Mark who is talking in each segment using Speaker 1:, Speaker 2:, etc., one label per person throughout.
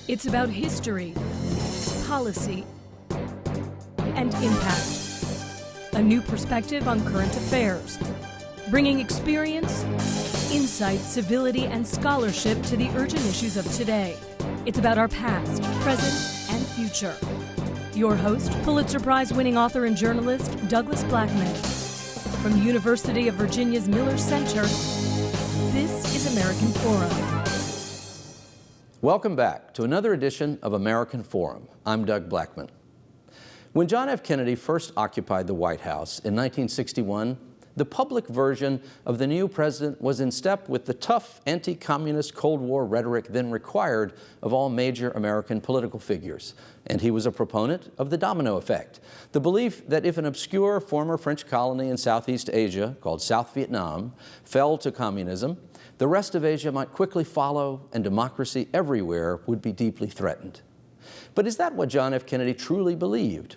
Speaker 1: It's about history, policy, and impact. A new perspective on current affairs, bringing experience, insight, civility, and scholarship to the urgent issues of today. It's about our past, present, and future. Your host, Pulitzer Prize-winning author and journalist, Douglas Blackmon. From the University of Virginia's Miller Center, this is American Forum.
Speaker 2: Welcome back to another edition of American Forum. I'm Doug Blackmon. When John F. Kennedy first occupied the White House in 1961, the public version of the new president was in step with the tough anti-communist Cold War rhetoric then required of all major American political figures. And he was a proponent of the domino effect, the belief that if an obscure former French colony in Southeast Asia, called South Vietnam, fell to communism, the rest of Asia might quickly follow and democracy everywhere would be deeply threatened. But is that what John F. Kennedy truly believed?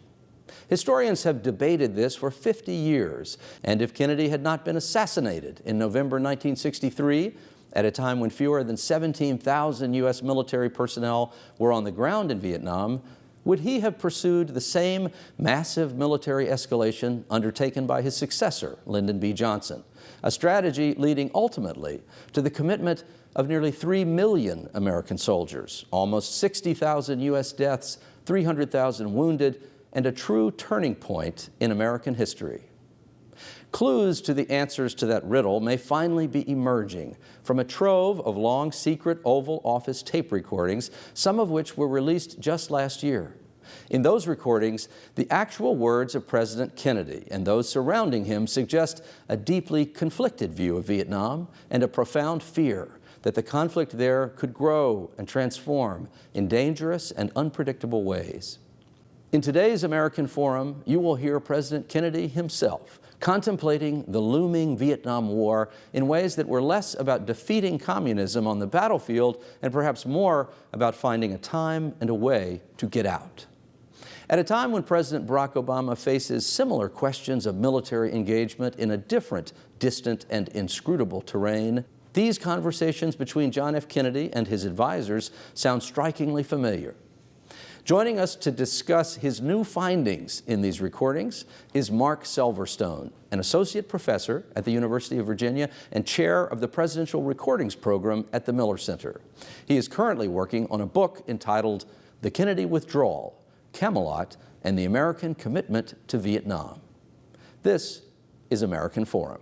Speaker 2: Historians have debated this for 50 years, and if Kennedy had not been assassinated in November 1963, at a time when fewer than 17,000 U.S. military personnel were on the ground in Vietnam, would he have pursued the same massive military escalation undertaken by his successor, Lyndon B. Johnson, a strategy leading ultimately to the commitment of nearly 3 million American soldiers, almost 60,000 U.S. deaths, 300,000 wounded, and a true turning point in American history? Clues to the answers to that riddle may finally be emerging from a trove of long secret Oval Office tape recordings, some of which were released just last year. In those recordings, the actual words of President Kennedy and those surrounding him suggest a deeply conflicted view of Vietnam and a profound fear that the conflict there could grow and transform in dangerous and unpredictable ways. In today's American Forum, you will hear President Kennedy himself contemplating the looming Vietnam War in ways that were less about defeating communism on the battlefield and perhaps more about finding a time and a way to get out. At a time when President Barack Obama faces similar questions of military engagement in a different, distant, and inscrutable terrain, these conversations between John F. Kennedy and his advisors sound strikingly familiar. Joining us to discuss his new findings in these recordings is Marc Selverstone, an associate professor at the University of Virginia and chair of the Presidential Recordings Program at the Miller Center. He is currently working on a book entitled The Kennedy Withdrawal, Camelot, and the American Commitment to Vietnam. This is American Forum.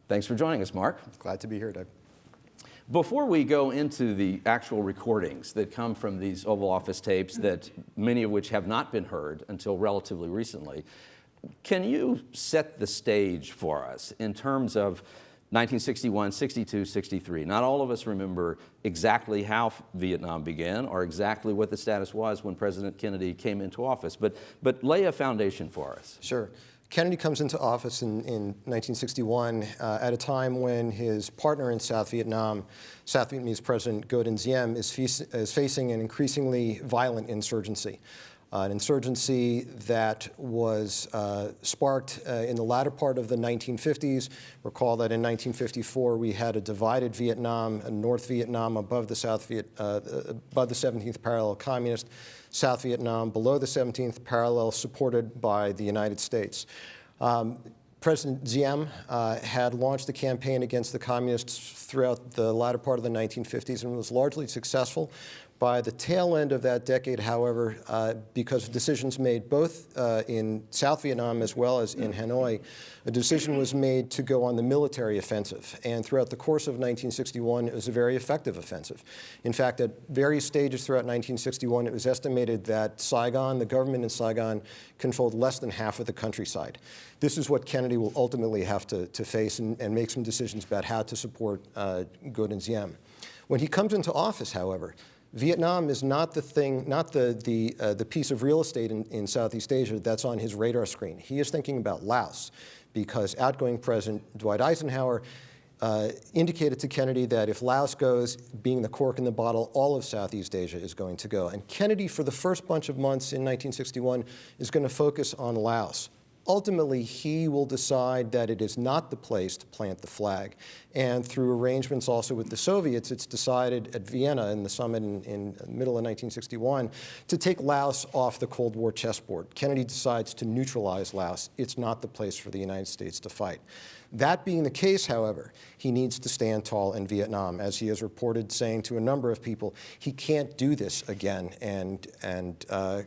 Speaker 2: Thanks for joining us, Marc.
Speaker 3: Glad to be here, Doug.
Speaker 2: Before we go into the actual recordings that come from these Oval Office tapes, that many of which have not been heard until relatively recently, can you set the stage for us in terms of 1961, 62, 63? Not all of us remember exactly how Vietnam began or exactly what the status was when President Kennedy came into office, but lay a foundation for us.
Speaker 3: Sure. Kennedy comes into office in 1961 at a time when his partner in South Vietnam, South Vietnamese President Ngo Dinh Diem, is facing an increasingly violent insurgency. An insurgency that was sparked in the latter part of the 1950s. Recall that in 1954 we had a divided Vietnam, a North Vietnam above the 17th parallel communist, South Vietnam below the 17th parallel supported by the United States. President Diem had launched a campaign against the communists throughout the latter part of the 1950s and was largely successful. By the tail end of that decade, however, because of decisions made both in South Vietnam as well as in Hanoi, a decision was made to go on the military offensive. And throughout the course of 1961, it was a very effective offensive. In fact, at various stages throughout 1961, it was estimated that Saigon, the government in Saigon, controlled less than half of the countryside. This is what Kennedy will ultimately have to face and make some decisions about how to support Ngo Dinh Diem. When he comes into office, however, Vietnam is not the thing, not the piece of real estate in Southeast Asia that's on his radar screen. He is thinking about Laos, because outgoing President Dwight Eisenhower indicated to Kennedy that if Laos goes, being the cork in the bottle, all of Southeast Asia is going to go. And Kennedy, for the first bunch of months in 1961, is going to focus on Laos. ultimately, he will decide that it is not the place to plant the flag. And through arrangements also with the Soviets, it's decided at Vienna in the summit in the middle of 1961 to take Laos off the Cold War chessboard. Kennedy decides to neutralize Laos. It's not the place for the United States to fight. That being the case, however, he needs to stand tall in Vietnam, as he has reported saying to a number of people, he can't do this again and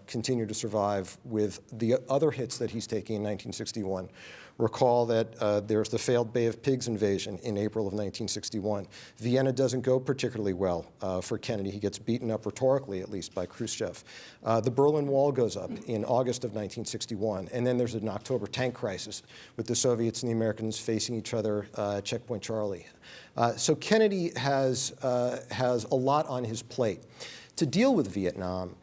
Speaker 3: continue to survive with the other hits that he's taking in 1961. Recall that there's the failed Bay of Pigs invasion in April of 1961. Vienna doesn't go particularly well for Kennedy. He gets beaten up rhetorically, at least, by Khrushchev. The Berlin Wall goes up in August of 1961, and then there's an October tank crisis with the Soviets and the Americans facing each other at Checkpoint Charlie. So Kennedy has a lot on his plate. To deal with Vietnam,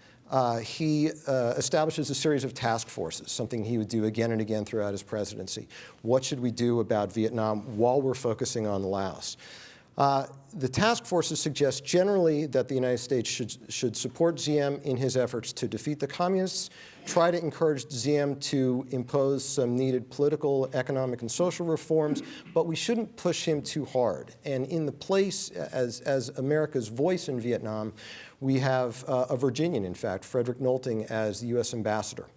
Speaker 3: he establishes a series of task forces, something he would do again and again throughout his presidency. What should we do about Vietnam while we're focusing on Laos? The task forces suggest generally that the United States should support Diem in his efforts to defeat the communists, try to encourage Diem to impose some needed political, economic, and social reforms, but we shouldn't push him too hard. And in the place as America's voice in Vietnam, we have a Virginian, in fact, Frederick Nolting, as the U.S. ambassador.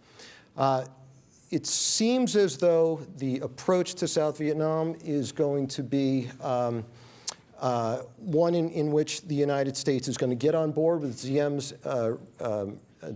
Speaker 3: It seems as though the approach to South Vietnam is going to be one in which the United States is going to get on board with Diem's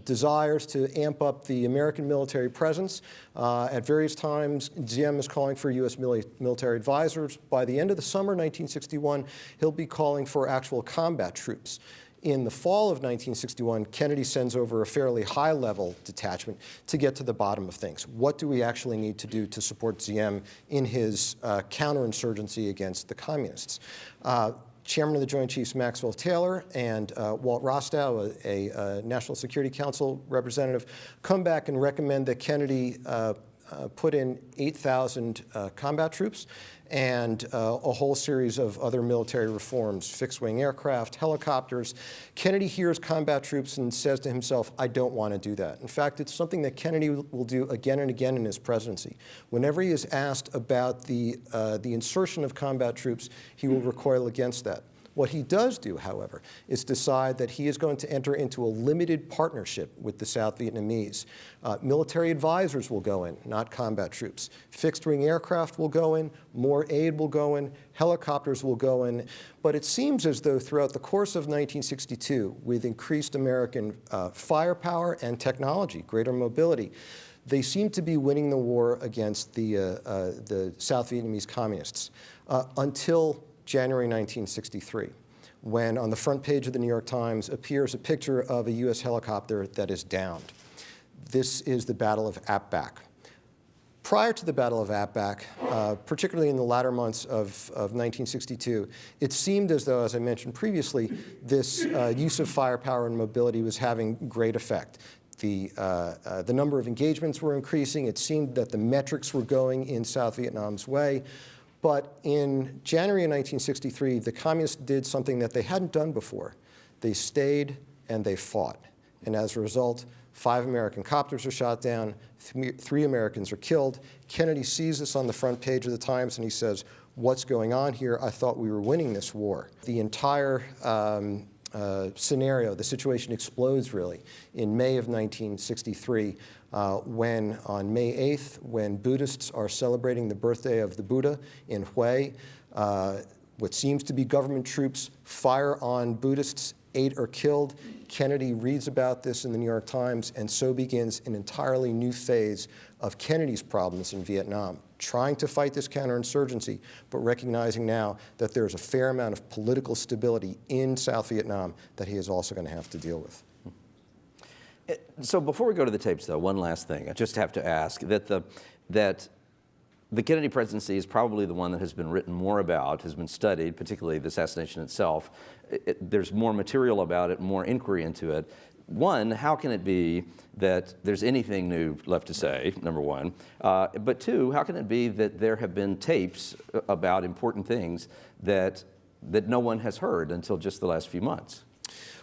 Speaker 3: desires to amp up the American military presence. At various times, Diem is calling for U.S. military advisors. By the end of the summer 1961, he'll be calling for actual combat troops. In the fall of 1961, Kennedy sends over a fairly high-level detachment to get to the bottom of things. What do we actually need to do to support Diem in his counterinsurgency against the communists? Chairman of the Joint Chiefs Maxwell Taylor and Walt Rostow, a National Security Council representative, come back and recommend that Kennedy put in 8,000 combat troops and a whole series of other military reforms, fixed-wing aircraft, helicopters. Kennedy hears combat troops and says to himself, I don't want to do that. In fact, it's something that Kennedy will do again and again in his presidency. Whenever he is asked about the insertion of combat troops, he will recoil against that. What he does do, however, is decide that he is going to enter into a limited partnership with the South Vietnamese. Military advisors will go in, not combat troops. Fixed-wing aircraft will go in, more aid will go in, helicopters will go in. But it seems as though throughout the course of 1962, with increased American firepower and technology, greater mobility, they seem to be winning the war against the South Vietnamese communists until January 1963, when on the front page of the New York Times appears a picture of a U.S. helicopter that is downed. This is the Battle of Ap Bac. Prior to the Battle of Ap Bac, particularly in the latter months of 1962, it seemed as though, as I mentioned previously, this use of firepower and mobility was having great effect. The number of engagements were increasing. It seemed that the metrics were going in South Vietnam's way. But in January of 1963, the communists did something that they hadn't done before. They stayed and they fought. And as a result, 5 American copters are shot down, 3 Americans are killed. Kennedy sees this on the front page of the Times and he says, what's going on here? I thought we were winning this war. The entire scenario, the situation explodes really in May of 1963 when on May 8th, when Buddhists are celebrating the birthday of the Buddha in Hue, what seems to be government troops fire on Buddhists, 8 are killed. Kennedy reads about this in the New York Times, and so begins an entirely new phase of Kennedy's problems in Vietnam, trying to fight this counterinsurgency, but recognizing now that there's a fair amount of political stability in South Vietnam that he is also going to have to deal with.
Speaker 2: So before we go to the tapes, though, one last thing. I just have to ask that the Kennedy presidency is probably the one that has been written more about, has been studied, particularly the assassination itself. There's more material about it, more inquiry into it. One, how can it be that there's anything new left to say, number one? But two, how can it be that there have been tapes about important things that no one has heard until just the last few months?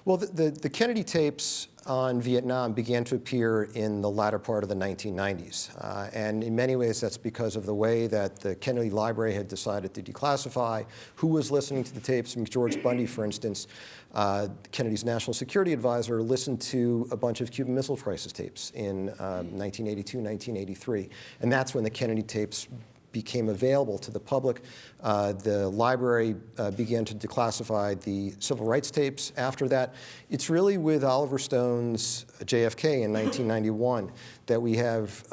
Speaker 3: Well, the Kennedy tapes on Vietnam began to appear in the latter part of the 1990s. And in many ways, that's because of the way that the Kennedy Library had decided to declassify who was listening to the tapes. George Bundy, for instance, Kennedy's national security advisor, listened to a bunch of Cuban Missile Crisis tapes in 1982, 1983. And that's when the Kennedy tapes became available to the public. The library began to declassify the civil rights tapes after that. It's really with Oliver Stone's JFK in 1991 that we have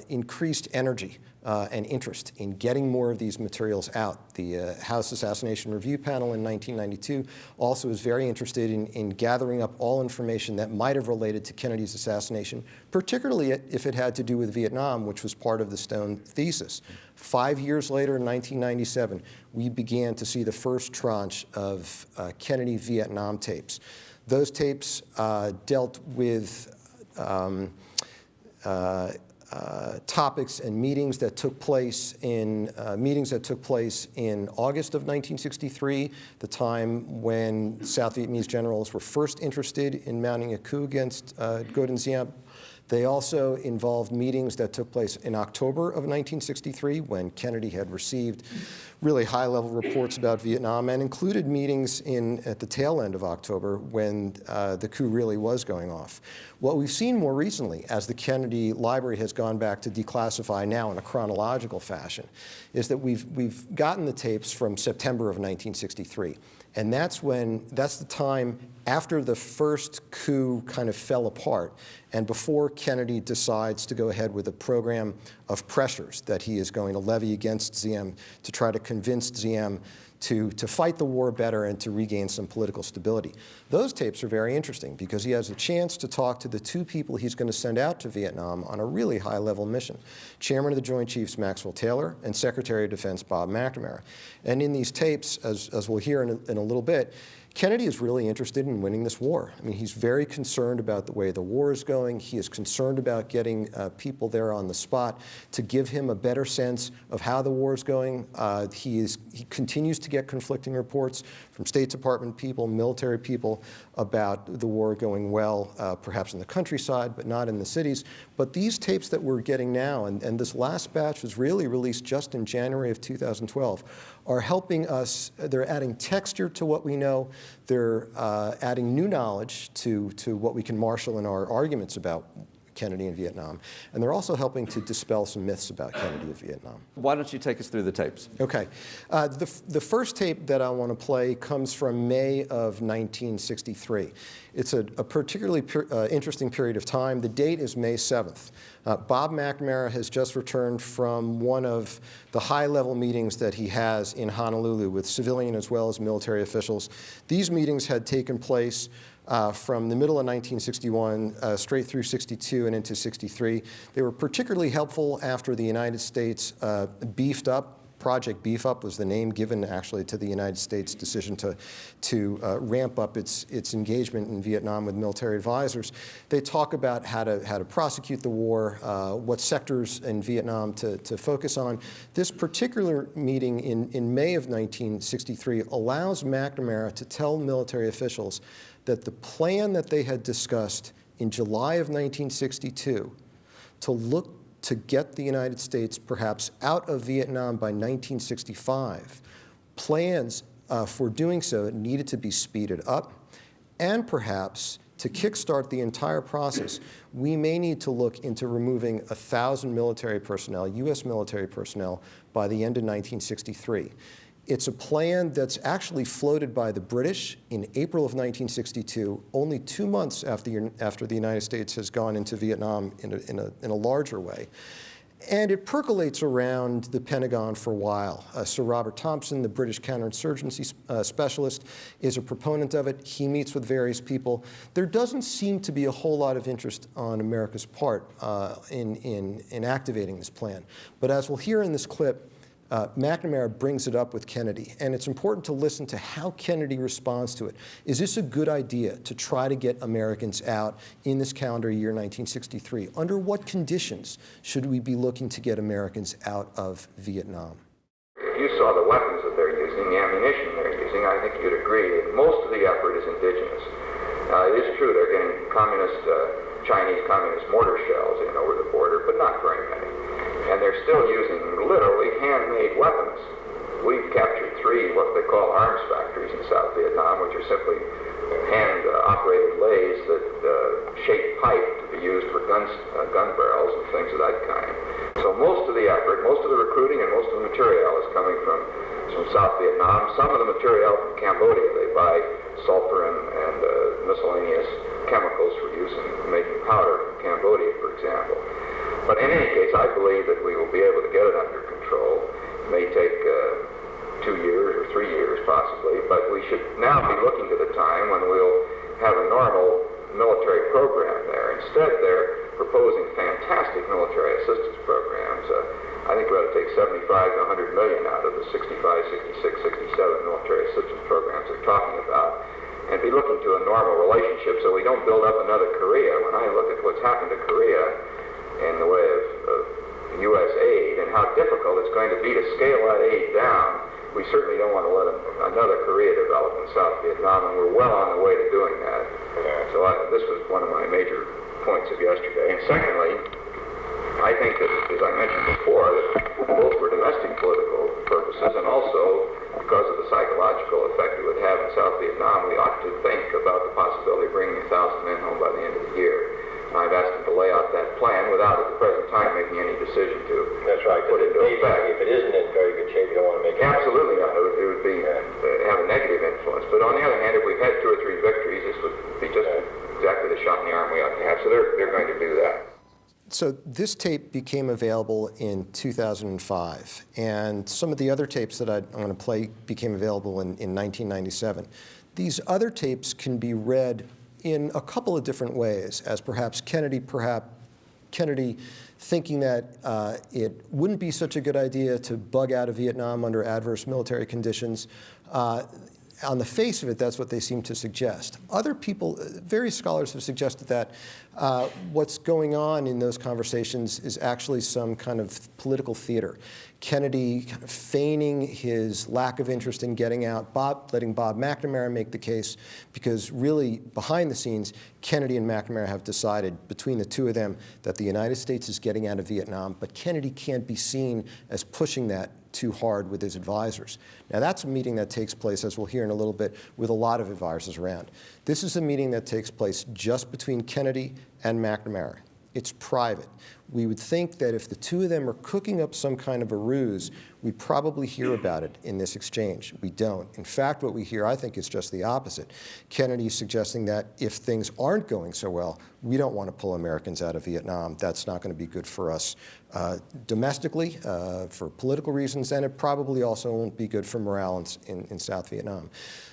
Speaker 3: increased energy and interest in getting more of these materials out. The House Assassination Review Panel in 1992 also was very interested in gathering up all information that might have related to Kennedy's assassination, particularly if it had to do with Vietnam, which was part of the Stone thesis. 5 years later, in 1997, we began to see the first tranche of Kennedy Vietnam tapes. Those tapes dealt with topics and meetings that took place in August of 1963, the time when South Vietnamese generals were first interested in mounting a coup against Ngo Dinh Diem. They also involved meetings that took place in October of 1963 when Kennedy had received really high-level reports about Vietnam, and included meetings at the tail end of October when the coup really was going off. What we've seen more recently, as the Kennedy Library has gone back to declassify now in a chronological fashion, is that we've gotten the tapes from September of 1963. And that's the time after the first coup kind of fell apart and before Kennedy decides to go ahead with a program of pressures that he is going to levy against Diem to try to convince Diem to fight the war better and to regain some political stability. Those tapes are very interesting because he has a chance to talk to the two people he's going to send out to Vietnam on a really high-level mission, Chairman of the Joint Chiefs Maxwell Taylor and Secretary of Defense Bob McNamara. And in these tapes, as we'll hear in a little bit, Kennedy is really interested in winning this war. I mean, he's very concerned about the way the war is going. He is concerned about getting people there on the spot to give him a better sense of how the war is going. He continues to get conflicting reports from State Department people, military people, about the war going well, perhaps in the countryside, but not in the cities. But these tapes that we're getting now, and this last batch was really released just in January of 2012, are helping us. They're adding texture to what we know. They're adding new knowledge to what we can marshal in our arguments about Kennedy and Vietnam. And they're also helping to dispel some myths about Kennedy and Vietnam.
Speaker 2: Why don't you take us through the tapes?
Speaker 3: Okay. The first tape that I want to play comes from May of 1963. It's a particularly interesting period of time. The date is May 7th. Bob McNamara has just returned from one of the high-level meetings that he has in Honolulu with civilian as well as military officials. These meetings had taken place from the middle of 1961 straight through 62 and into 63. They were particularly helpful after the United States beefed up. Project Beef Up was the name given actually to the United States' decision to ramp up its engagement in Vietnam with military advisors. They talk about how to prosecute the war, what sectors in Vietnam to focus on. This particular meeting in May of 1963 allows McNamara to tell military officials that the plan that they had discussed in July of 1962 to get the United States perhaps out of Vietnam by 1965, plans for doing so needed to be speeded up, and perhaps to kickstart the entire process, we may need to look into removing 1,000 military personnel, U.S. military personnel, by the end of 1963. It's a plan that's actually floated by the British in April of 1962, only 2 months after the United States has gone into Vietnam in a larger way. And it percolates around the Pentagon for a while. Sir Robert Thompson, the British counterinsurgency specialist, is a proponent of it. He meets with various people. There doesn't seem to be a whole lot of interest on America's part in activating this plan. But as we'll hear in this clip, McNamara brings it up with Kennedy, and it's important to listen to how Kennedy responds to it. Is this a good idea to try to get Americans out in this calendar year 1963? Under what conditions should we be looking to get Americans out of Vietnam?
Speaker 4: If you saw the weapons that they're using, the ammunition they're using, I think you'd agree that most of the effort is indigenous. communist, Chinese communist mortar shells in over the border, but not very many. And they're still using literally handmade weapons. We've captured 3 what they call arms factories in South Vietnam, which are simply hand-operated lathes that shape pipe to be used for gun barrels and things of that kind. So most of the effort, most of the recruiting, and most of the material is coming from South Vietnam. Some of the material from Cambodia. They buy sulfur and miscellaneous chemicals for use in making powder from Cambodia, for example. But in any case, I believe that we will be able to get it under control. It may take 2 years or 3 years possibly, but we should now be looking to the time when we'll have a normal military program there. Instead, they're proposing fantastic military assistance programs. I think we ought to take 75 to 100 million out of the 65, 66, 67 military assistance programs they're talking about, and be looking to a normal relationship so we don't build up another Korea. When I look at what's happened to Korea in the way of U.S. aid and how difficult it's going to be to scale that aid down, we certainly don't want to let another Korea develop in South Vietnam, and we're well on the way to doing that. So this was one of my major points of yesterday. And secondly, I think that, as I mentioned before, that both for domestic political purposes and also because of the psychological effect it would have in South Vietnam, we ought to think about the possibility of bringing 1,000 men home by the end of the year. I've asked them to lay out that plan without, at the present time, making any decision to put it into effect.
Speaker 5: If it isn't in very good shape, you don't want to make it.
Speaker 4: Absolutely not. It would be have a negative influence. But on the other hand, if we've had 2 or 3 victories, this would be just exactly the shot in the arm we ought to have. So they're going to do that.
Speaker 3: So this tape became available in 2005, and some of the other tapes that I'm going to play became available in 1997. These other tapes can be read in a couple of different ways, as perhaps Kennedy thinking that it wouldn't be such a good idea to bug out of Vietnam under adverse military conditions. On the face of it, that's what they seem to suggest. Other people, various scholars have suggested that what's going on in those conversations is actually some kind of political theater. Kennedy kind of feigning his lack of interest in getting out, letting Bob McNamara make the case, because really, behind the scenes, Kennedy and McNamara have decided, between the 2 of them, that the United States is getting out of Vietnam, but Kennedy can't be seen as pushing that too hard with his advisors. Now, that's a meeting that takes place, as we'll hear in a little bit, with a lot of advisors around. This is a meeting that takes place just between Kennedy and McNamara. It's private. We would think that if the 2 of them are cooking up some kind of a ruse, we probably hear about it in this exchange. We don't. In fact, what we hear, I think, is just the opposite. Kennedy is suggesting that if things aren't going so well, we don't want to pull Americans out of Vietnam. That's not going to be good for us domestically, for political reasons, and it probably also won't be good for morale in South Vietnam.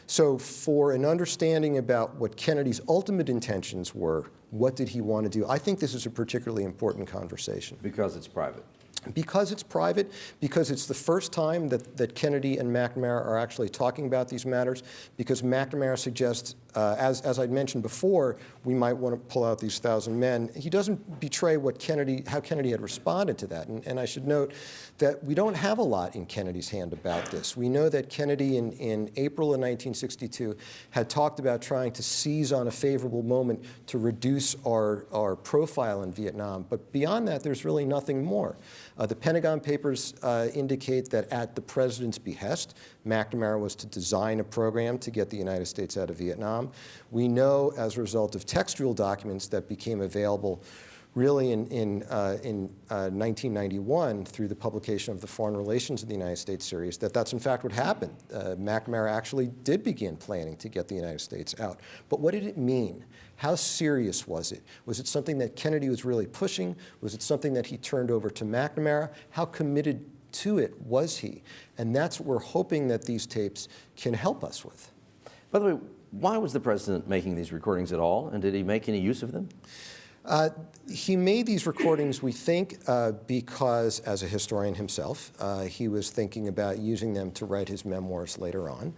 Speaker 3: So for an understanding about what Kennedy's ultimate intentions were, what did he want to do, I think this is a particularly important conversation.
Speaker 2: Because it's private.
Speaker 3: Because it's private, because it's the first time that Kennedy and McNamara are actually talking about these matters, because McNamara suggests, as I'd mentioned before, we might want to pull out these 1,000 men. He doesn't betray how Kennedy had responded to that. And I should note that we don't have a lot in Kennedy's hand about this. We know that Kennedy in April of 1962 had talked about trying to seize on a favorable moment to reduce our profile in Vietnam. But beyond that, there's really nothing more. The Pentagon Papers indicate that at the president's behest, McNamara was to design a program to get the United States out of Vietnam. We know, as a result of textual documents that became available really in 1991 through the publication of the Foreign Relations of the United States series, that's in fact what happened. McNamara actually did begin planning to get the United States out. But what did it mean? How serious was it? Was it something that Kennedy was really pushing? Was it something that he turned over to McNamara? How committed to it was he? And that's what we're hoping that these tapes can help us with.
Speaker 2: By the way, why was the president making these recordings at all, and did he make any use of them?
Speaker 3: He made these recordings, we think, because, as a historian himself, he was thinking about using them to write his memoirs later on.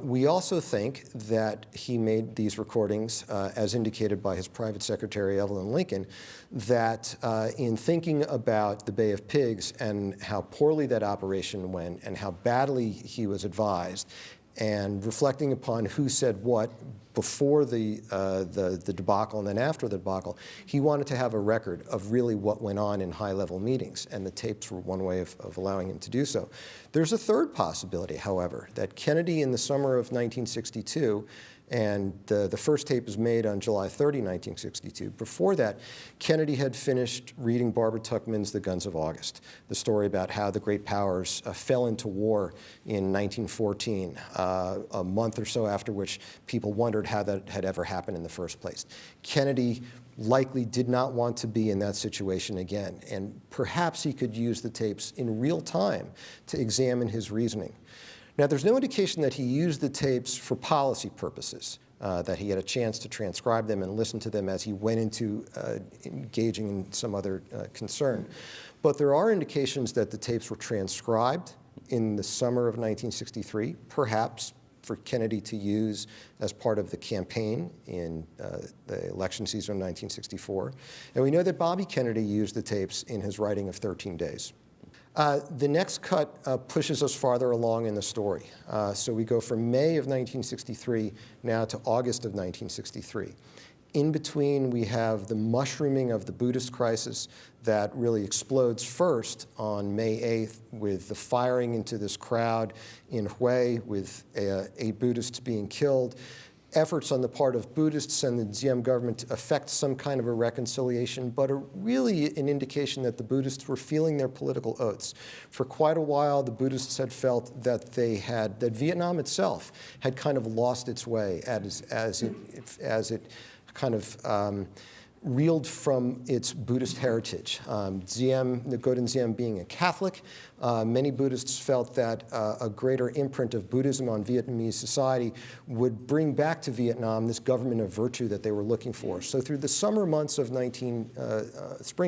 Speaker 3: We also think that he made these recordings, as indicated by his private secretary, Evelyn Lincoln, that in thinking about the Bay of Pigs and how poorly that operation went and how badly he was advised, and reflecting upon who said what, before the debacle and then after the debacle, he wanted to have a record of really what went on in high-level meetings, and the tapes were one way of allowing him to do so. There's a third possibility, however, that Kennedy in the summer of 1962, and the first tape was made on July 30, 1962. Before that, Kennedy had finished reading Barbara Tuchman's The Guns of August, the story about how the great powers fell into war in 1914, a month or so after which people wondered how that had ever happened in the first place. Kennedy likely did not want to be in that situation again, and perhaps he could use the tapes in real time to examine his reasoning. Now, there's no indication that he used the tapes for policy purposes, that he had a chance to transcribe them and listen to them as he went into engaging in some other concern. But there are indications that the tapes were transcribed in the summer of 1963, perhaps for Kennedy to use as part of the campaign in the election season of 1964. And we know that Bobby Kennedy used the tapes in his writing of 13 Days. The next cut pushes us farther along in the story. So we go from May of 1963 now to August of 1963. In between, we have the mushrooming of the Buddhist crisis that really explodes first on May 8th with the firing into this crowd in Hue with 8 Buddhists being killed. Efforts on the part of Buddhists and the Diem government to effect some kind of a reconciliation, but are really an indication that the Buddhists were feeling their political oats. For quite a while, the Buddhists had felt that that Vietnam itself had kind of lost its way as it kind of reeled from its Buddhist heritage. Ngo Dinh being a Catholic, many Buddhists felt that a greater imprint of Buddhism on Vietnamese society would bring back to Vietnam this government of virtue that they were looking for. So through the spring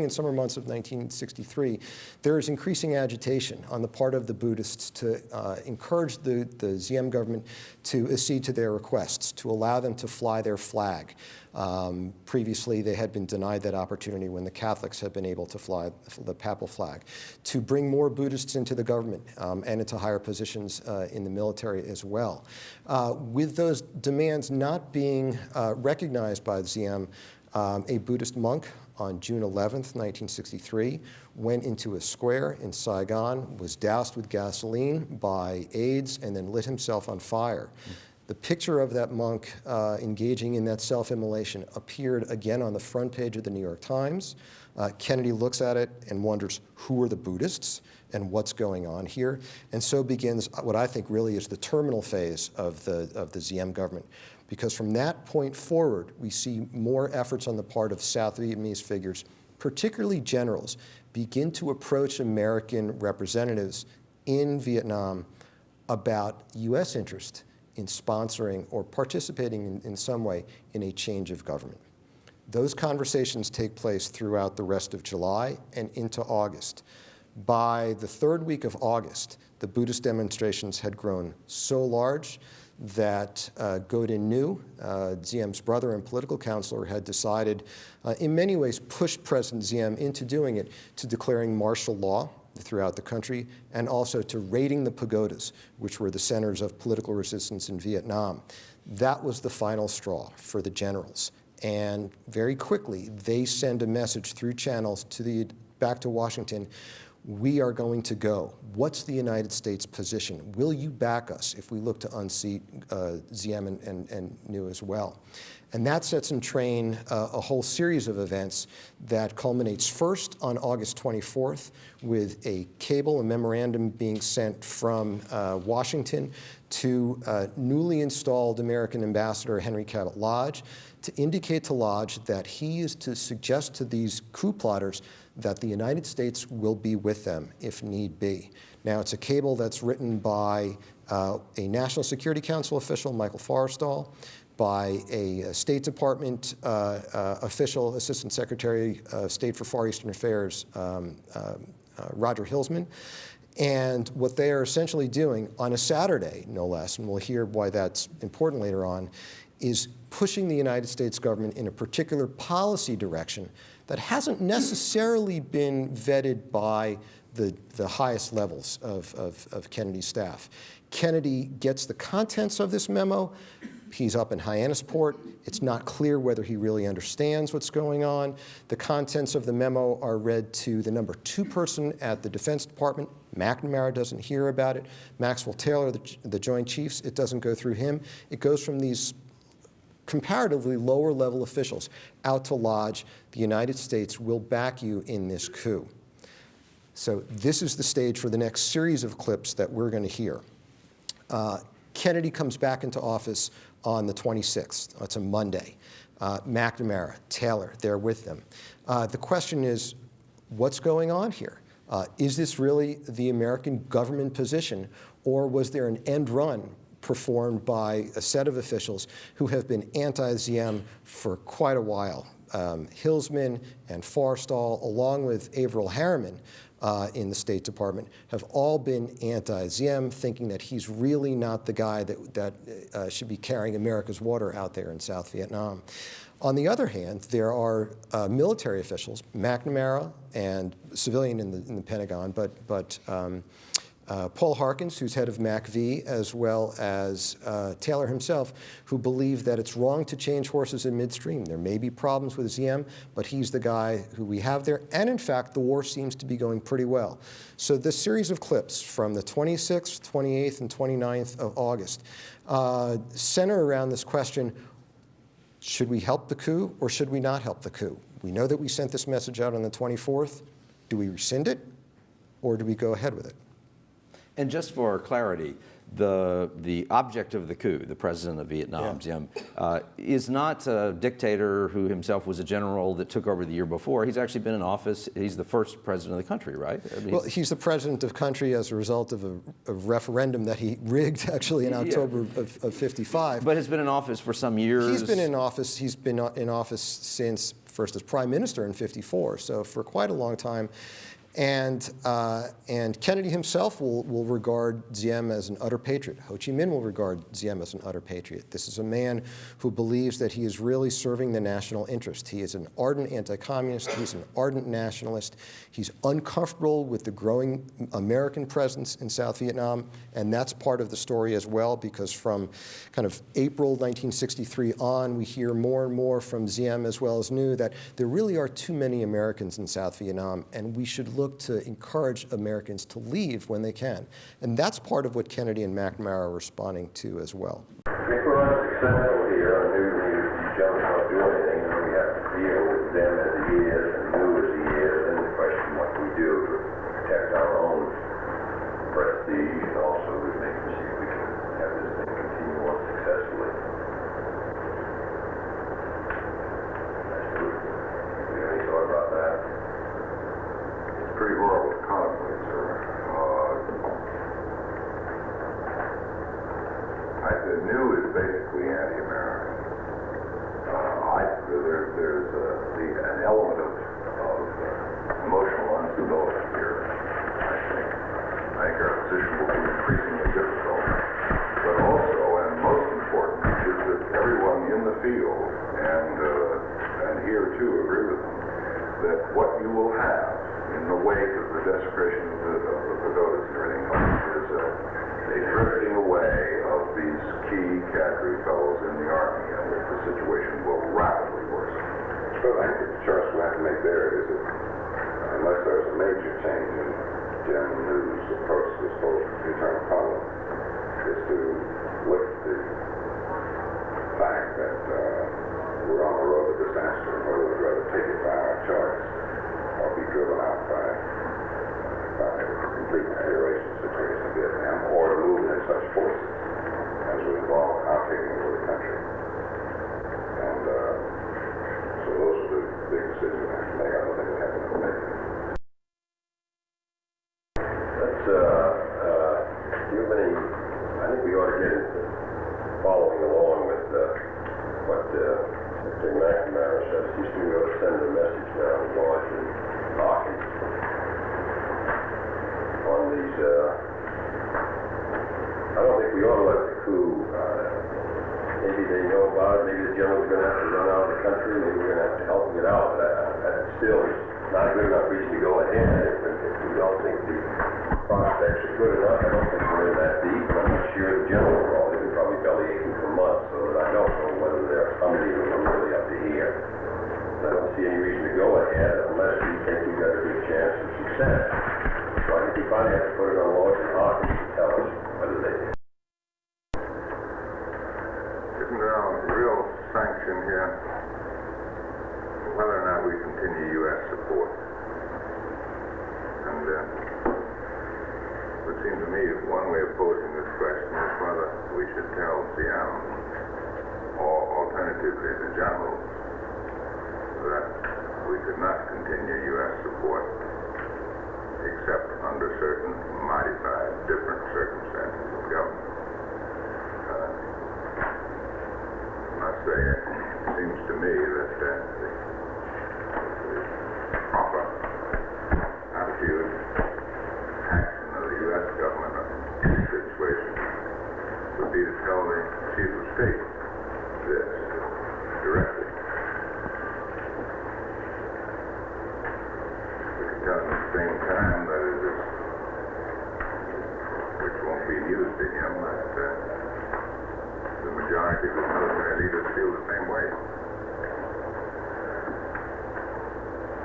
Speaker 3: and summer months of 1963, there is increasing agitation on the part of the Buddhists to encourage the Diem government to accede to their requests, to allow them to fly their flag. Previously, they had been denied that opportunity when the Catholics had been able to fly the papal flag, to bring more Buddhists into the government and into higher positions in the military as well. With those demands not being recognized by the Diem, a Buddhist monk on June 11th, 1963, went into a square in Saigon, was doused with gasoline by aides, and then lit himself on fire. The picture of that monk engaging in that self-immolation appeared again on the front page of the New York Times. Kennedy looks at it and wonders, who are the Buddhists and what's going on here? And so begins what I think really is the terminal phase of the Diem government. Because from that point forward, we see more efforts on the part of South Vietnamese figures, particularly generals, begin to approach American representatives in Vietnam about U.S. interest in sponsoring or participating in some way in a change of government. Those conversations take place throughout the rest of July and into August. By the third week of August, the Buddhist demonstrations had grown so large that Ngo Dinh Nhu, Diem's brother and political counselor, had decided, in many ways, pushed President Diem into doing it, to declaring martial law throughout the country, and also to raiding the pagodas, which were the centers of political resistance in Vietnam. That was the final straw for the generals. And very quickly, they send a message through channels back to Washington. We are going to go. What's the United States position? Will you back us if we look to unseat Diem and Nhu as well? And that sets in train a whole series of events that culminates first on August 24th with a memorandum being sent from Washington to newly installed American Ambassador Henry Cabot Lodge to indicate to Lodge that he is to suggest to these coup plotters that the United States will be with them if need be. Now, it's a cable that's written by a National Security Council official, Michael Forrestal, by a State Department official, Assistant Secretary of State for Far Eastern Affairs, Roger Hilsman. And what they are essentially doing on a Saturday, no less, and we'll hear why that's important later on, is pushing the United States government in a particular policy direction that hasn't necessarily been vetted by the highest levels of Kennedy's staff. Kennedy gets the contents of this memo, He's up in Hyannisport. It's not clear whether he really understands what's going on. The contents of the memo are read to the number 2 person at the Defense Department. McNamara doesn't hear about it. Maxwell Taylor, the Joint Chiefs, it doesn't go through him. It goes from these comparatively lower level officials out to lodge, the United States will back you in this coup. So this is the stage for the next series of clips that we're going to hear. Kennedy comes back into office on the 26th. It's a Monday. McNamara, Taylor, they're with them. The question is, what's going on here? Is this really the American government position, or was there an end run performed by a set of officials who have been anti-Diem for quite a while? Hilsman and Forrestal, along with Averell Harriman in the State Department, have all been anti-Diem, thinking that he's really not the guy that should be carrying America's water out there in South Vietnam. On the other hand, there are military officials, McNamara and civilian in the Pentagon, but Paul Harkins, who's head of MACV, as well as Taylor himself, who believe that it's wrong to change horses in midstream. There may be problems with Diem, but he's the guy who we have there. And in fact, the war seems to be going pretty well. So this series of clips from the 26th, 28th, and 29th of August center around this question: should we help the coup or should we not help the coup? We know that we sent this message out on the 24th. Do we rescind it or do we go ahead with it?
Speaker 2: And just for clarity, the object of the coup, the president of Vietnam, Diem, is not a dictator who himself was a general that took over the year before. He's actually been in office. He's the first president of the country, right? I mean,
Speaker 3: well, he's the president of the country as a result of a referendum that he rigged actually in October of 55.
Speaker 2: But has been in office for some years.
Speaker 3: He's been in office. He's been in office since first as prime minister in 54, so for quite a long time. And Kennedy himself will regard Diem as an utter patriot. Ho Chi Minh will regard Diem as an utter patriot. This is a man who believes that he is really serving the national interest. He is an ardent anti-communist. He's an ardent nationalist. He's uncomfortable with the growing American presence in South Vietnam, and that's part of the story as well, because from kind of April 1963 on, we hear more and more from Diem as well as New that there really are too many Americans in South Vietnam, and we should look to encourage Americans to leave when they can. And that's part of what Kennedy and McNamara are responding to as well.
Speaker 5: If we're unsuccessful here, and New gentlemen don't do anything, and we have to deal with them as he is and New as he is, then the question what we do to protect our own prestige and also to make sure we can have this thing continue on successfully. Do you have any thought about that?
Speaker 6: Pretty horrible economy, sir. The New is basically anti-American. There's an element of emotional instability here. I think our position will be increasingly difficult. But also, and most important, is that everyone in the field, and here too agree with them, that what you will have in the wake of the desecration of the pagodas and everything else is a drifting away of these key cadre fellows in the Army, and that the situation will rapidly worsen.
Speaker 7: Well, I think the choice we have to make there is that unless there's a major change in Diem and New's approach to this whole internal problem, is to lift the fact that we're on the road to disaster, and whether we'd rather take it by our choice or be driven out by a complete annihilation situation in Vietnam, or to move in such forces as would involve our taking over the country. And so those are the big decisions we have to make. I don't think we have enough to make.
Speaker 5: Let's, do you have any, I think we ought to get into following along with what Mr. McNamara says. He's going to send a message now to Washington talking on these, I don't think we ought to let the coup, maybe they know about it, maybe the general's going to have to run out of the country, maybe we're going to have to help him get out, but still, it's not good enough reason to go ahead if we don't think the prospects are good enough. I don't think we're in that deep, and I'm not sure the general will. They could probably belly aching for months, so that I don't know whether they're funding them really up to here. I don't see any reason to go ahead unless we think we've got a good chance of success. So I think we finally have to put it on Lloyd and Hawkins to tell us whether they do.
Speaker 6: Isn't there a real sanction here whether or not we continue U.S. support? And it would seem to me one way of posing this question is whether we should tell Siam, or alternatively the generals, that we could not continue U.S. support except under certain modified, different circumstances of government. I must say, it seems to me that the proper attitude, action of the U.S. government in this situation would be to tell the chief of state this directly. We could tell him at the same time that it is, which won't be news to him, that the majority of the military leaders feel the same way.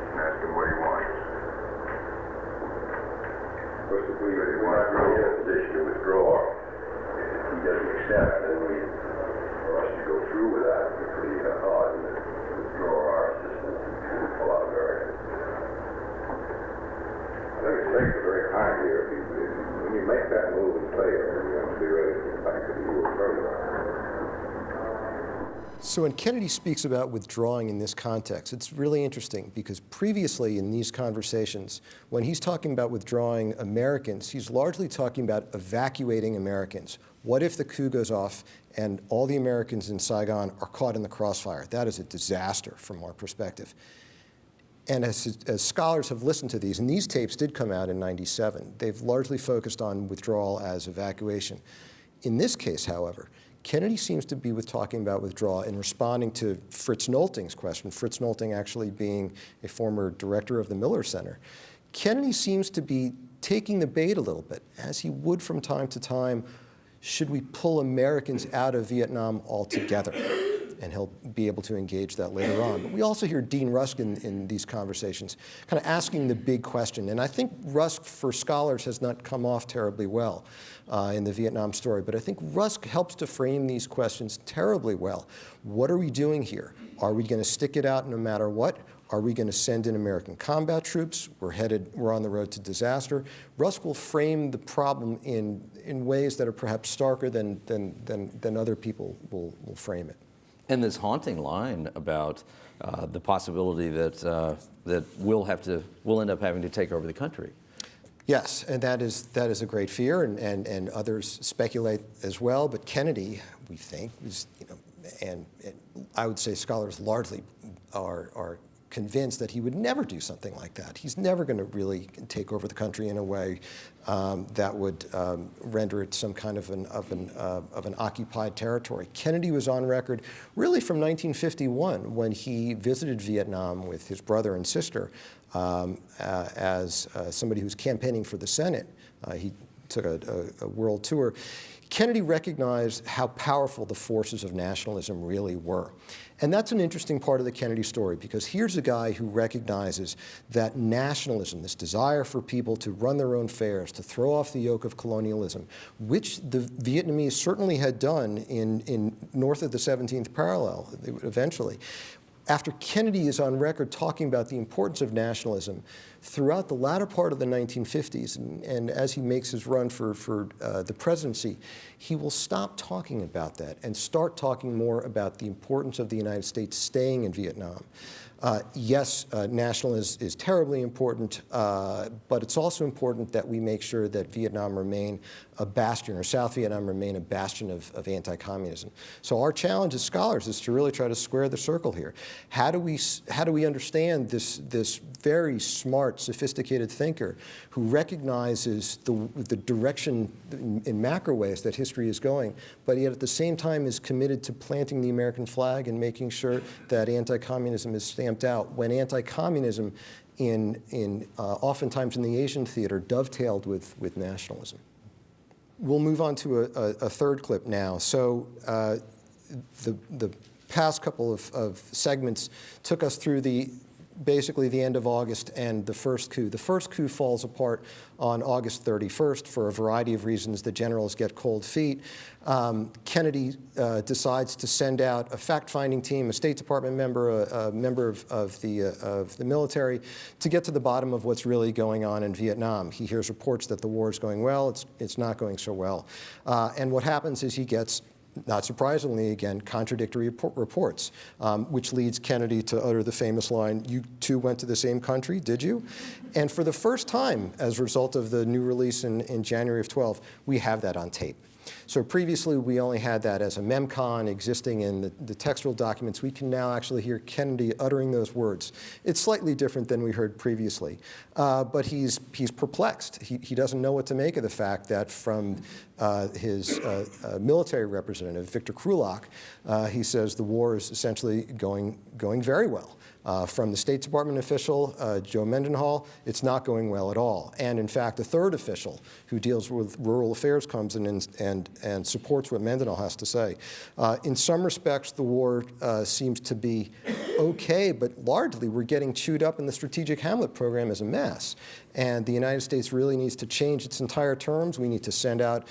Speaker 6: And ask him what he wants.
Speaker 5: Of course, if we're not really in a position to withdraw, if he doesn't accept, then for us to go through with that would be pretty hard to withdraw our assistance to pull out Americans. I think it makes it very hard here. When you make that move and fail, you have to be ready to get back to the U.S. further.
Speaker 3: So when Kennedy speaks about withdrawing in this context, it's really interesting because previously in these conversations, when he's talking about withdrawing Americans, he's largely talking about evacuating Americans. What if the coup goes off and all the Americans in Saigon are caught in the crossfire? That is a disaster from our perspective. And as scholars have listened to these, and these tapes did come out in '97, they've largely focused on withdrawal as evacuation. In this case, however, Kennedy seems to be talking about withdrawal in responding to Fritz Nolting's question, Fritz Nolting actually being a former director of the Miller Center. Kennedy seems to be taking the bait a little bit, as he would from time to time, should we pull Americans out of Vietnam altogether? And he'll be able to engage that later on. But we also hear Dean Rusk in these conversations kind of asking the big question. And I think Rusk, for scholars, has not come off terribly well in the Vietnam story. But I think Rusk helps to frame these questions terribly well. What are we doing here? Are we going to stick it out no matter what? Are we going to send in American combat troops? We're on the road to disaster. Rusk will frame the problem in ways that are perhaps starker than other people will frame it.
Speaker 2: And this haunting line about the possibility that we'll end up having to take over the country.
Speaker 3: Yes, and that is a great fear, and others speculate as well. But Kennedy, we think, is, and I would say scholars largely are convinced that he would never do something like that. He's never going to really take over the country in a way that would render it some kind of an occupied territory. Kennedy was on record really from 1951 when he visited Vietnam with his brother and sister as somebody who's campaigning for the Senate. He took a world tour. Kennedy recognized how powerful the forces of nationalism really were. And that's an interesting part of the Kennedy story, because here's a guy who recognizes that nationalism, this desire for people to run their own affairs, to throw off the yoke of colonialism, which the Vietnamese certainly had done in north of the 17th parallel eventually. After Kennedy is on record talking about the importance of nationalism throughout the latter part of the 1950s, and as he makes his run for the presidency, he will stop talking about that and start talking more about the importance of the United States staying in Vietnam. Yes, nationalism is terribly important, but it's also important that we make sure that Vietnam remain a bastion, or South Vietnam remain a bastion of anti-communism. So our challenge as scholars is to really try to square the circle here. How do we understand this very smart, sophisticated thinker who recognizes the direction in macro ways that history is going, but yet at the same time is committed to planting the American flag and making sure that anti-communism is stamped out, when anti-communism oftentimes in the Asian theater dovetailed with nationalism? We'll move on to a third clip now. So the past couple of segments took us through basically the end of August and the first coup. The first coup falls apart on August 31st for a variety of reasons. The generals get cold feet. Kennedy decides to send out a fact-finding team, a State Department member, a member of the military, to get to the bottom of what's really going on in Vietnam. He hears reports that the war is going well. It's not going so well. And what happens is he gets, not surprisingly, again, contradictory reports, which leads Kennedy to utter the famous line, "You two went to the same country, did you?" And for the first time, as a result of the new release in January of 12, we have that on tape. So previously, we only had that as a memcon existing in the textual documents. We can now actually hear Kennedy uttering those words. It's slightly different than we heard previously, but he's perplexed. He doesn't know what to make of the fact that from his military representative, Victor Krulak, he says the war is essentially going very well. From the State Department official, Joe Mendenhall, it's not going well at all. And in fact, a third official who deals with rural affairs comes in and supports what Mendenhall has to say. In some respects, the war seems to be okay, but largely we're getting chewed up, and the Strategic Hamlet program is a mess. And the United States really needs to change its entire terms. We need to send out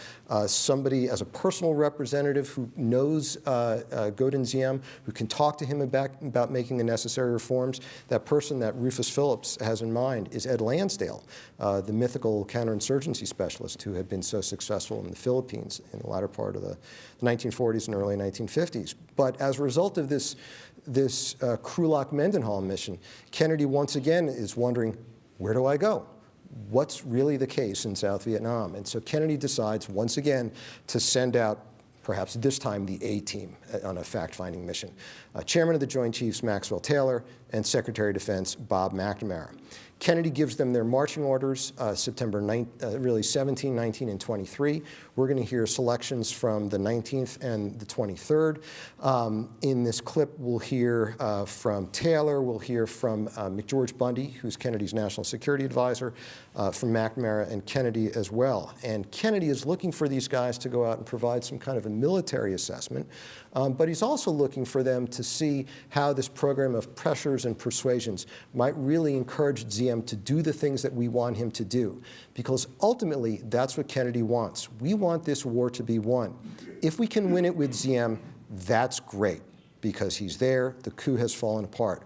Speaker 3: somebody as a personal representative who knows Godin Ziem, who can talk to him about making the necessary reforms. That person that Rufus Phillips has in mind is Ed Lansdale, the mythical counterinsurgency specialist who had been so successful in the Philippines in the latter part of the 1940s and early 1950s. But as a result of this Krulak-Mendenhall mission, Kennedy once again is wondering, where do I go? What's really the case in South Vietnam? And so Kennedy decides once again to send out, perhaps this time, the A-team on a fact-finding mission. Chairman of the Joint Chiefs, Maxwell Taylor, and Secretary of Defense, Bob McNamara. Kennedy gives them their marching orders, September 17, 19, and 23. We're going to hear selections from the 19th and the 23rd. In this clip, we'll hear from Taylor, we'll hear from McGeorge Bundy, who's Kennedy's national security advisor, from McNamara and Kennedy as well. And Kennedy is looking for these guys to go out and provide some kind of a military assessment, but he's also looking for them to see how this program of pressures and persuasions might really encourage Ziem to do the things that we want him to do. Because ultimately, that's what Kennedy wants. We want this war to be won. If we can win it with Ziem, that's great, because he's there, the coup has fallen apart.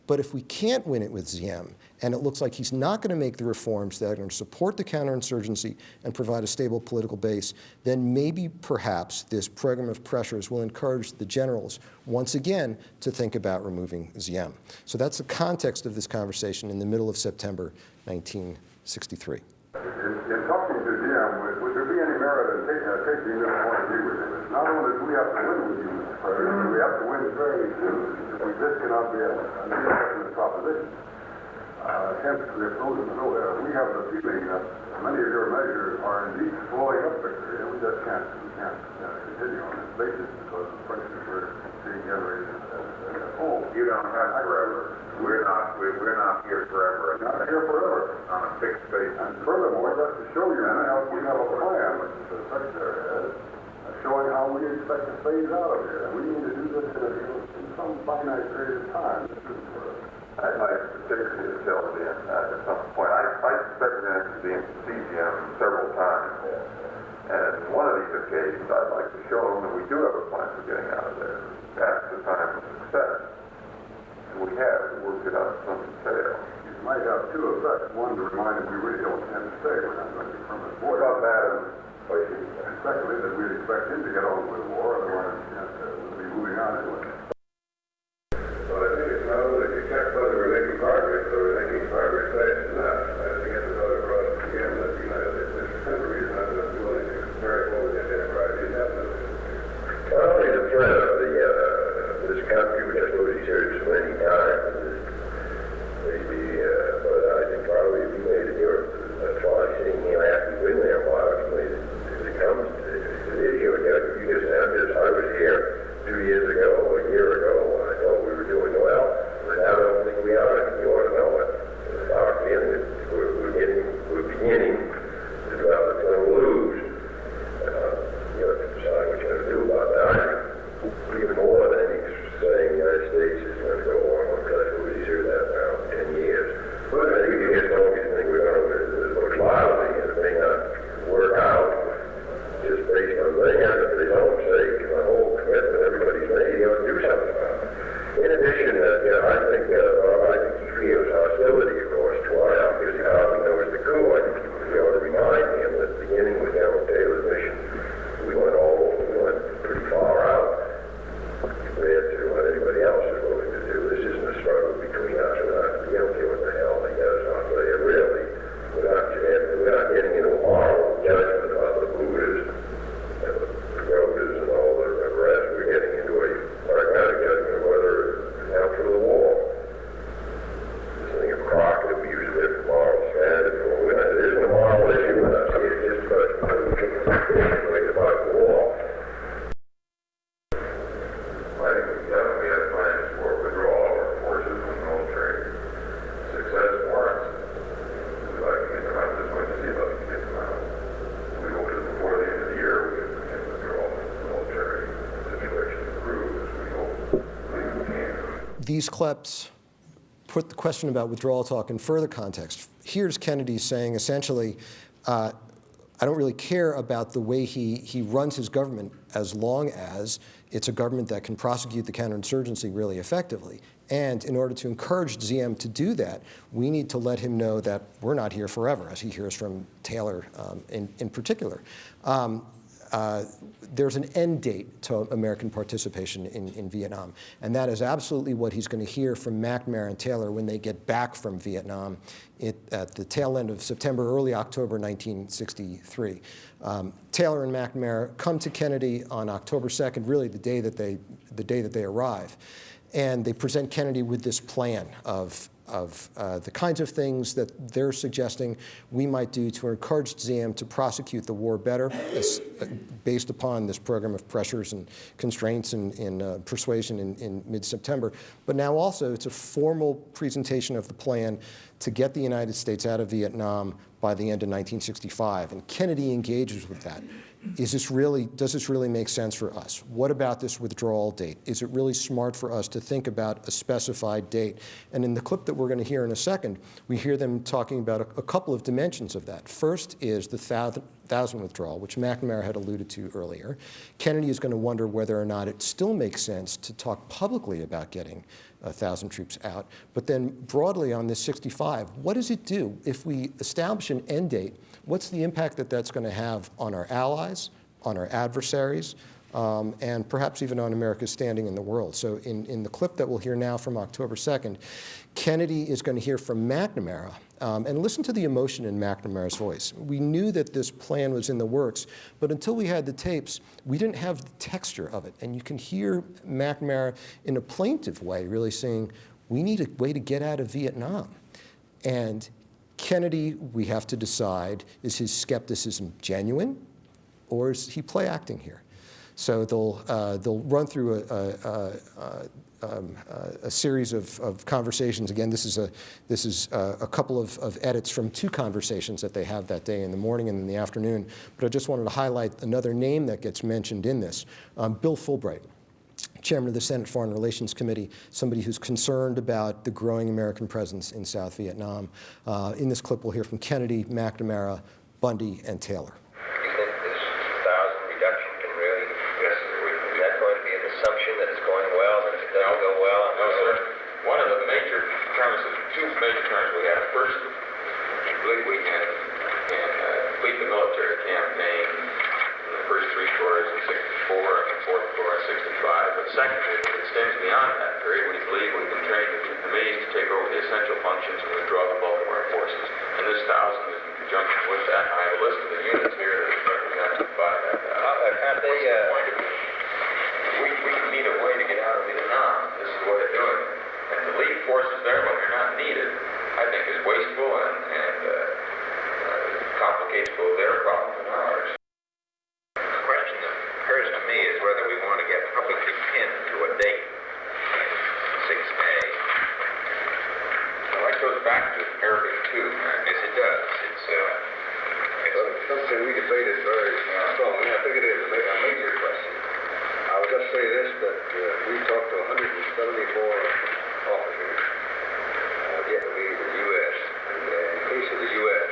Speaker 3: But if we can't win it with Ziem, and it looks like he's not going to make the reforms that are going to support the counterinsurgency and provide a stable political base, then maybe, perhaps, this program of pressures will encourage the generals, once again, to think about removing Ziem. So that's the context of this conversation in the middle of September 1963.
Speaker 6: In talking to Ziem, would there be any merit in taking this point of view with him? It's not only do we have to win with you, Mr. President, we have to win very soon. This cannot be an indefinite proposition. Hence, we have the feeling that many of your measures are indeed slowing up victory, and we just can't continue on this basis because the pressures are being generated at home.
Speaker 5: You don't have forever. We're not here forever.
Speaker 6: Not here forever.
Speaker 5: On a fixed basis.
Speaker 6: And furthermore, just to show you now, we have a plan, which the Secretary has, showing how we expect to phase out of here. And we need to do this in some finite period of time.
Speaker 5: I'd like particularly to tell Ziem at some point. I expect to see Ziem several times. And one of these occasions, I'd like to show him that we do have a plan for getting out of there. That's the time of success. And we have worked it out in some detail.
Speaker 6: It might have two effects. One, to remind him we really don't intend to stay. We're not going to be permanent
Speaker 5: What about that?
Speaker 6: And secondly, that we expect him to get on with the war, otherwise we'll be moving on anyway.
Speaker 5: Well, I think it's not only to check whether we're making progress, or we're making progress fast enough. To get the vote across again, that the United States is the reason I'm not willing to carry forward this enterprise indefinitely. Not only the threat of this country, which I suppose he's heard so many times, maybe, but I think probably if you made it Europe, that's why seeing him after you've been there a while, if it comes to the issue, you just have this, I was here 2 years ago, a year ago, I thought we were doing well, but now I don't think we are. You ought to know what our
Speaker 3: these clips put the question about withdrawal talk in further context. Here's Kennedy saying essentially, I don't really care about the way he runs his government as long as it's a government that can prosecute the counterinsurgency really effectively. And in order to encourage ZM to do that, we need to let him know that we're not here forever, as he hears from Taylor in particular. There's an end date to American participation in Vietnam. And that is absolutely what he's going to hear from McNamara and Taylor when they get back from Vietnam at the tail end of September, early October 1963. Taylor and McNamara come to Kennedy on October 2nd, really the day that they arrive. And they present Kennedy with this plan of the kinds of things that they're suggesting we might do to encourage ZM to prosecute the war better, based upon this program of pressures and constraints and persuasion in mid-September. But now also it's a formal presentation of the plan to get the United States out of Vietnam by the end of 1965. And Kennedy engages with that. Does this really make sense for us? What about this withdrawal date? Is it really smart for us to think about a specified date? And in the clip that we're going to hear in a second, we hear them talking about a couple of dimensions of that. First is the 1,000 withdrawal, which McNamara had alluded to earlier. Kennedy is going to wonder whether or not it still makes sense to talk publicly about getting 1,000 troops out. But then broadly on this 65, what does it do if we establish an end date? What's the impact that that's going to have on our allies, on our adversaries, and perhaps even on America's standing in the world? So in the clip that we'll hear now from October 2nd, Kennedy is going to hear from McNamara, and listen to the emotion in McNamara's voice. We knew that this plan was in the works, but until we had the tapes, we didn't have the texture of it. And you can hear McNamara in a plaintive way really saying, we need a way to get out of Vietnam. And Kennedy, we have to decide, is his skepticism genuine, or is he play acting here? So they'll run through a series of conversations. Again, this is a couple of edits from two conversations that they have that day in the morning and in the afternoon. But I just wanted to highlight another name that gets mentioned in this, Bill Fulbright, chairman of the Senate Foreign Relations Committee, somebody who's concerned about the growing American presence in South Vietnam. In this clip, we'll hear from Kennedy, McNamara, Bundy, and Taylor.
Speaker 5: You think this 1,000 reduction can really, is that going to be an assumption that it's going well, that it doesn't go well?
Speaker 4: No, sir. One of the major terms, two major terms we have. First, I believe we can complete the military campaign in the first three quarters of 64 and the fourth quarter of 65. But second, it extends beyond that period. We believe we can train the Vietnamese to take over the essential functions and withdraw the bulk of our forces. And this 1,000 is in conjunction with that. I have a list of the units here that are represented by that.
Speaker 5: Can't they, we need a way to get out of Vietnam.
Speaker 4: This is what they're doing. And to leave forces there when they're not needed, I think is wasteful and complicates both their problems and ours.
Speaker 5: The question that occurs to me is whether we want to get publicly pinned to a date, 6 May.
Speaker 4: Well, that goes back to Arabic too.
Speaker 5: Yes, it does.
Speaker 7: Well, it's something we debated very strongly. I think it is a major question. I would just say this, that we talked to 174 officers, Vietnamese in the U.S. And in the case of the U.S.,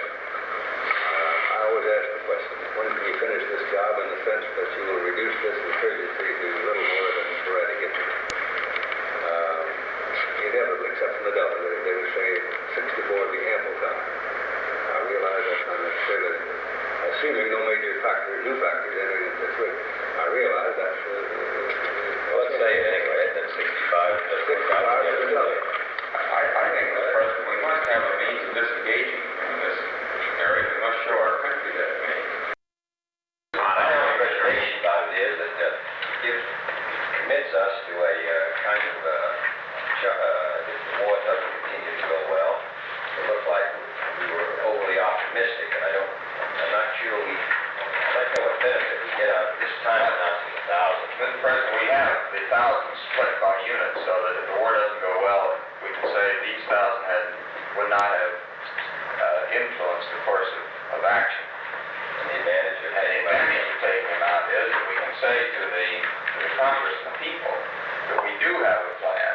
Speaker 7: I always ask the question, when can you finish this job in the sense that you will reduce this insurgency to little more than sporadic injury? Inevitably, except from the Delta, they would say 64 would be ample time. I realize that's not necessarily, assuming no major new factors entering into this week. I realize that's...
Speaker 5: Let's say anyway, then 65.
Speaker 4: I think, Mr. President, we must have a means of disengaging from this area. We must show our country that means.
Speaker 5: My own reservation about it is that it commits us to a kind of, if the war doesn't continue to go well, it looks like we were overly optimistic, and I'm not sure I'd like to know what benefit we get out of this time announcing 1,000.
Speaker 4: Mr. President, we have the 1,000 split by units so that if the war doesn't go well, we can say these 1,000 would not have influenced the course of action.
Speaker 5: And the advantage of
Speaker 4: taking them out is that we can say to the Congress and the people that we do have a plan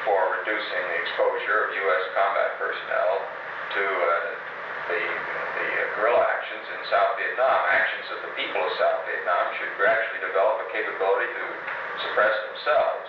Speaker 4: for reducing the exposure of U.S. combat personnel to the guerrilla actions in South Vietnam. Actions of the people of South Vietnam should gradually develop a capability to suppress themselves.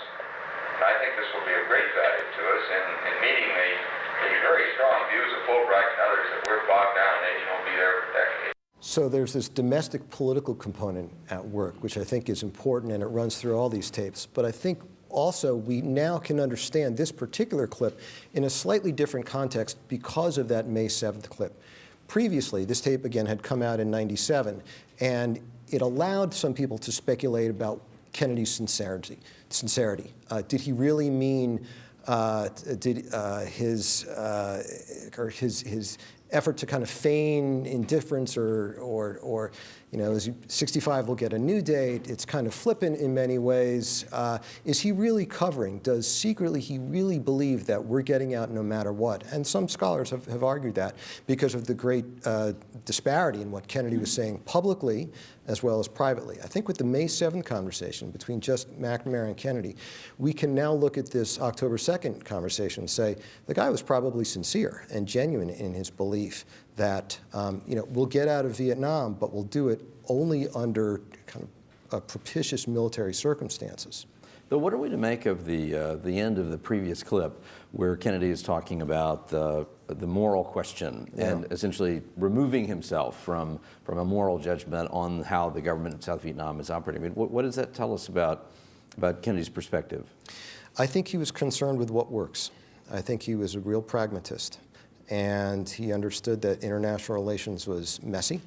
Speaker 4: And I think this will be of great value to us in meeting the very strong views of Fulbright and others that we're bogged down and Nation will be there for decades.
Speaker 3: So there's this domestic political component at work, which I think is important, and it runs through all these tapes. But I think also we now can understand this particular clip in a slightly different context because of that May 7th clip. Previously, this tape, again, had come out in '97, and it allowed some people to speculate about Kennedy's sincerity. Did he really mean his effort to kind of feign indifference, or you know, is 65 will get a new date? It's kind of flippant in many ways. Is he really covering? Does secretly he really believe that we're getting out no matter what? And some scholars have argued that because of the great disparity in what Kennedy was saying publicly as well as privately. I think with the May 7th conversation between just McNamara and Kennedy, we can now look at this October 2nd conversation and say the guy was probably sincere and genuine in his belief that you know, we'll get out of Vietnam, but we'll do it only under kind of propitious military circumstances.
Speaker 2: But what are we to make of the end of the previous clip where Kennedy is talking about the moral question and essentially removing himself from a moral judgment on how the government of South Vietnam is operating? I mean, what does that tell us about Kennedy's perspective?
Speaker 3: I think he was concerned with what works. I think he was a real pragmatist, and he understood that international relations was messy,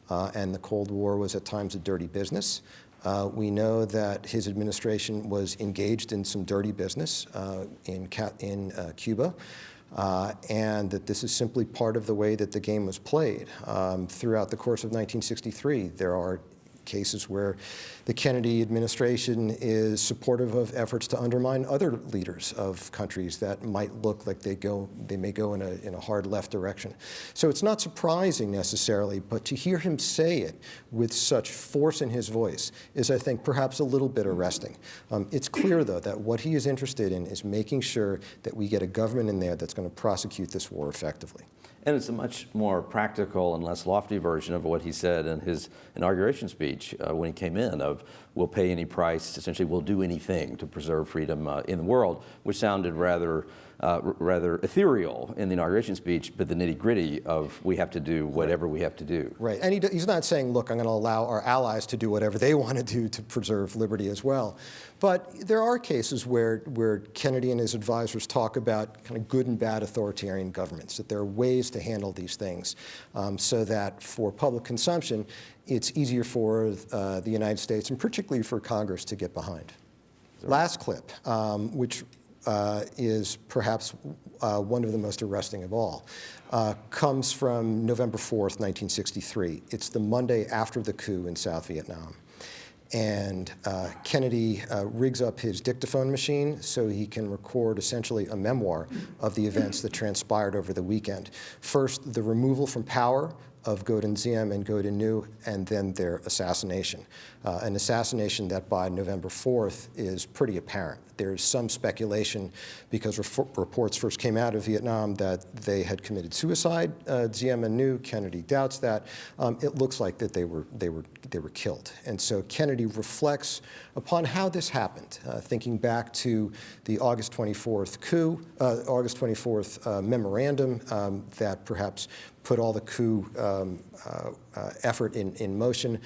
Speaker 3: and the Cold War was at times a dirty business. We know that his administration was engaged in some dirty business in Cuba, and that this is simply part of the way that the game was played. Throughout the course of 1963, there are cases where the Kennedy administration is supportive of efforts to undermine other leaders of countries that might look like they may go in a hard left direction. So it's not surprising necessarily, but to hear him say it with such force in his voice is, I think, perhaps a little bit arresting. It's clear, though, that what he is interested in is making sure that we get a government in there that's going to prosecute this war effectively.
Speaker 2: And it's a much more practical and less lofty version of what he said in his inauguration speech when he came in, of we'll pay any price, essentially we'll do anything to preserve freedom in the world, which sounded rather ethereal in the inauguration speech, but the nitty-gritty of we have to do whatever we have to do.
Speaker 3: Right, and he's not saying, look, I'm going to allow our allies to do whatever they want to do to preserve liberty as well. But there are cases where Kennedy and his advisors talk about kind of good and bad authoritarian governments, that there are ways to handle these things so that for public consumption, it's easier for the United States and particularly for Congress to get behind. Last clip, which is perhaps one of the most arresting of all, comes from November 4th, 1963. It's the Monday after the coup in South Vietnam. And Kennedy rigs up his dictaphone machine so he can record essentially a memoir of the events that transpired over the weekend. First, the removal from power of Ngo Dinh Diem and Ngo Dinh Nhu, and then their assassination. An assassination that by November 4th is pretty apparent. There's some speculation, because reports first came out of Vietnam that they had committed suicide, Diem and Nhu. Kennedy doubts that. It looks like that they were killed. And so Kennedy reflects upon how this happened, thinking back to the August 24th coup, August 24th memorandum that perhaps put all the coup effort in motion,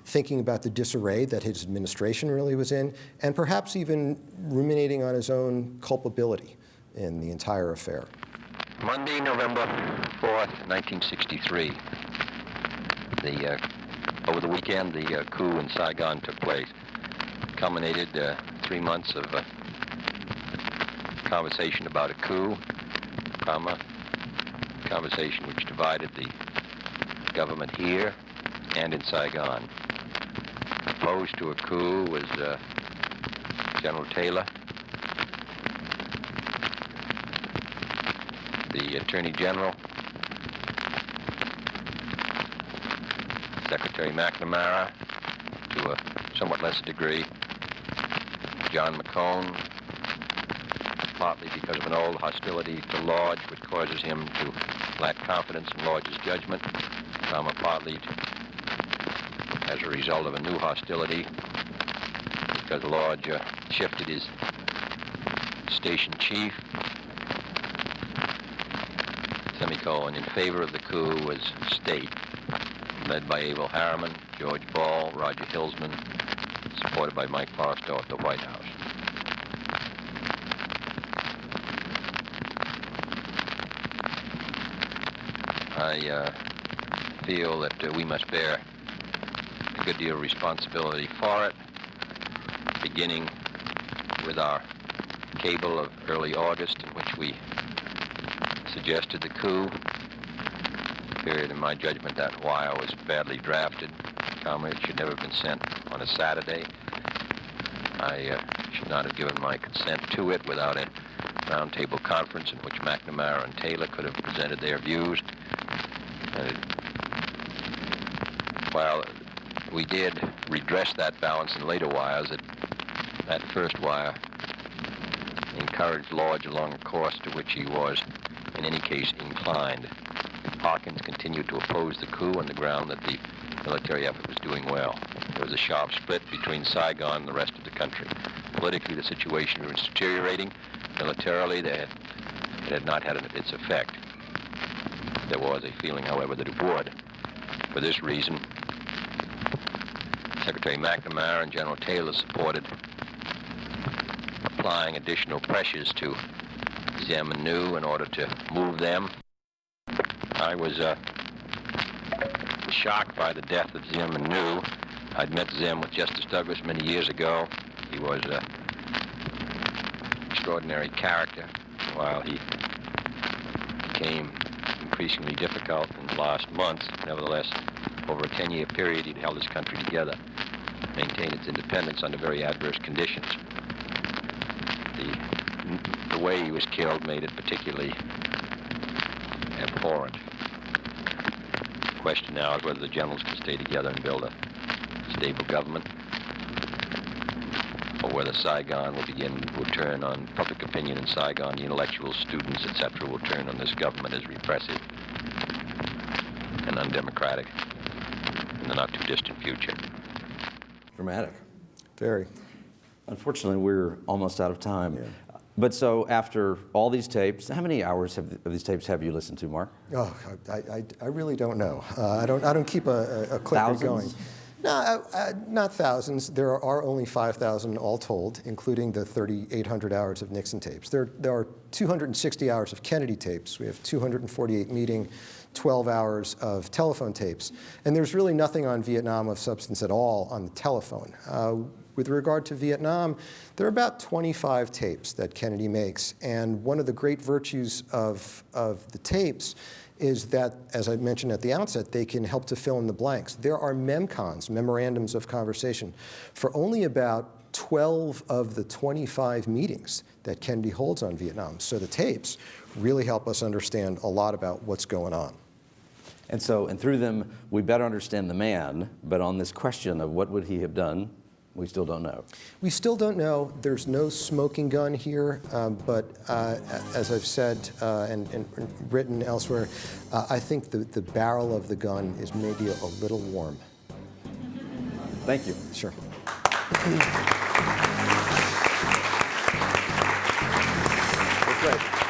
Speaker 3: thinking about the disarray that his administration really was in, and perhaps even ruminating on his own culpability in the entire affair.
Speaker 8: Monday, November 4th, 1963. Over the weekend, the coup in Saigon took place. Culminated 3 months of conversation about a coup, conversation which divided the government here and in Saigon. Opposed to a coup was General Taylor. The Attorney General, Secretary McNamara, to a somewhat less degree, John McCone, partly because of an old hostility to Lodge, which causes him to lack confidence in Lodge's judgment, partly as a result of a new hostility because Lodge shifted his station chief, semicolon, in favor of the coup was State, led by Abel Harriman, George Ball, Roger Hillsman, supported by Mike Forrestal at the White House. I feel that we must bear a good deal of responsibility for it, beginning with our cable of early August in which we suggested the coup. Period, in my judgment, that wire was badly drafted. It should never have been sent on a Saturday. I should not have given my consent to it without a roundtable conference in which McNamara and Taylor could have presented their views. While we did redress that balance in later wires, that first wire encouraged Lodge along a course to which he was, in any case, inclined. Hawkins continued to oppose the coup on the ground that the military effort was doing well. There was a sharp split between Saigon and the rest of the country. Politically, the situation was deteriorating. Militarily, it had not had its effect. There was a feeling, however, that it would. For this reason, Secretary McNamara and General Taylor supported applying additional pressures to Ziem and New in order to move them. I was shocked by the death of Ziem and New. I'd met Ziem with Justice Douglas many years ago. He was an extraordinary character. While he became increasingly difficult in the last months, nevertheless, over a 10-year period, he'd held his country together, maintained its independence under very adverse conditions. The way he was killed made it particularly abhorrent. The question now is whether the generals can stay together and build a stable government, or whether Saigon will turn on public opinion in Saigon, the intellectuals, students, etc., will turn on this government as repressive and undemocratic in the not-too-distant future.
Speaker 2: Dramatic.
Speaker 3: Very.
Speaker 2: Unfortunately, we're almost out of time.
Speaker 3: Yeah.
Speaker 2: But so after all these tapes, how many hours of these tapes have you listened to, Mark?
Speaker 3: Oh, I really don't know. I don't keep a clicker going. No, not thousands. There are only 5,000 all told, including the 3,800 hours of Nixon tapes. There are 260 hours of Kennedy tapes. We have 248 meeting, 12 hours of telephone tapes. And there's really nothing on Vietnam of substance at all on the telephone. With regard to Vietnam, there are about 25 tapes that Kennedy makes. And one of the great virtues of the tapes is that, as I mentioned at the outset, they can help to fill in the blanks. There are memcons, memorandums of conversation, for only about 12 of the 25 meetings that Kennedy holds on Vietnam. So the tapes really help us understand a lot about what's going on.
Speaker 2: And through them, we better understand the man, but on this question of what would he have done, we still don't know. We still don't know. There's no smoking gun here, but as I've said and written elsewhere, I think the barrel of the gun is maybe a little warm. Thank you. Sure. That's great.